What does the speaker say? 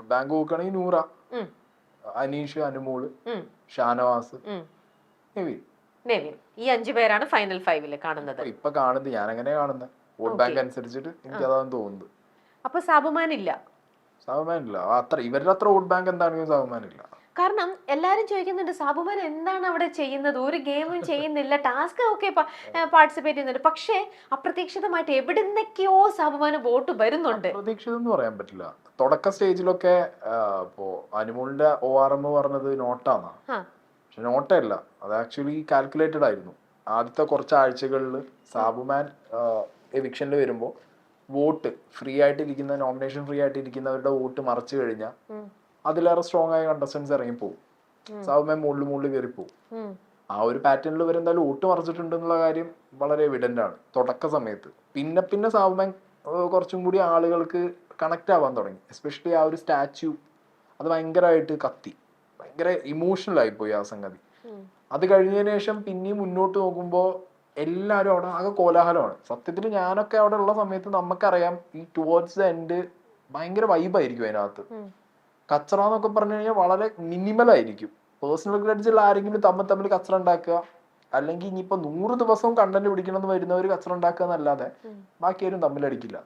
Vote bank നോക്കുകയാണെങ്കിൽ നൂറ, അനീഷ്, അനുമോള്, ഷാനവാസ്, നിവിൻ. ഈ 5 പേരാണ് ഫൈനൽ 5 കാണുന്നത്. ഇപ്പൊ കാണുന്നത് ഞാൻ അങ്ങനെ കാണുന്നത് വോട്ട് ബാങ്ക് അനുസരിച്ചിട്ട് എനിക്ക് അതാണ് തോന്നുന്നത്. അപ്പൊ സാബുമാൻ ഇല്ല, അത്ര ഇവരുടെ അത്ര വോട്ട് ബാങ്ക് എന്താണെങ്കിലും സാബുമാൻ ഇല്ല. കാരണം എല്ലാരും ചോദിക്കുന്നുണ്ട് സാബുമാൻ എന്താണ് അവിടെ ചെയ്യുന്നത്, ഒരു ഗെയിമും ചെയ്യുന്നില്ല, ടാസ്ക് ഒക്കെ പാർട്ടിസിപ്പേറ്റ് ചെയ്യുന്നുണ്ട്, പക്ഷേ അപ്രതീക്ഷിതമായിട്ട് എവിടുന്നൊക്കെയോ സാബുമാന് വോട്ട് വരുന്നുണ്ട്. പ്രതീക്ഷിതം എന്ന് പറയാൻ പറ്റില്ല. തുടക്ക സ്റ്റേജിലൊക്കെ ഇപ്പോ അനുമോളിന്റെ ORM പറഞ്ഞത് നോട്ടാണ്, പക്ഷെ നോട്ടല്ല, അത് ആക്ച്വലി കാൽക്കുലേറ്റഡ് ആയിരുന്നു. ആദ്യത്തെ കുറച്ച് ആഴ്ചകളിൽ സാബുമാൻ എവിക്ഷനിൽ വരുമ്പോൾ വോട്ട് ഫ്രീ ആയിട്ടിരിക്കുന്ന, നോമിനേഷൻ ഫ്രീ ആയിട്ടിരിക്കുന്നവരുടെ വോട്ട് മറച്ചു കഴിഞ്ഞാൽ അതിലേറെ സ്ട്രോങ് ആയ കണ്ടസ്റ്റൻസ് ഇറങ്ങിപ്പോവും. സാബുമാൻ മുകളിൽ കയറിപ്പോവും. ആ ഒരു പാറ്റേണിൽ വരെ എന്തായാലും വോട്ട് മറിച്ചിട്ടുണ്ട് എന്നുള്ള കാര്യം വളരെ എവിഡന്റ് ആണ് തുടക്ക സമയത്ത്. പിന്നെ സാബുമാൻ കുറച്ചും കൂടി ആളുകൾക്ക് കണക്ട് ആവാൻ തുടങ്ങി. എസ്പെഷ്യലി ആ ഒരു സ്റ്റാച്യു അത് ഭയങ്കരമായിട്ട് കത്തി, ഭയങ്കര ഇമോഷണൽ ആയിപ്പോയി ആ സംഗതി. അത് കഴിഞ്ഞതിന് ശേഷം പിന്നെയും മുന്നോട്ട് നോക്കുമ്പോൾ എല്ലാവരും അവിടെ ആകെ കോലാഹലമാണ്. സത്യത്തിൽ ഞാനൊക്കെ അവിടെ ഉള്ള സമയത്ത് നമുക്കറിയാം ഈ ടുവേർഡ്സ് ദ എൻഡ് ഭയങ്കര വൈബായിരിക്കും അതിനകത്ത്. കച്ചറ എന്നൊക്കെ പറഞ്ഞു കഴിഞ്ഞാൽ വളരെ മിനിമൽ ആയിരിക്കും. പേഴ്സണൽ ഗ്രഡ്ജുള്ള ആരെങ്കിലും തമ്മിൽ കച്ചറ ഉണ്ടാക്കുക, അല്ലെങ്കിൽ ഇനിയിപ്പോ 100 ദിവസവും കണ്ടന്റ് പിടിക്കണം എന്ന് വരുന്നവർ കച്ചറ ഉണ്ടാക്കുക എന്നല്ലാതെ ബാക്കി ആരും തമ്മിലടിക്കില്ല.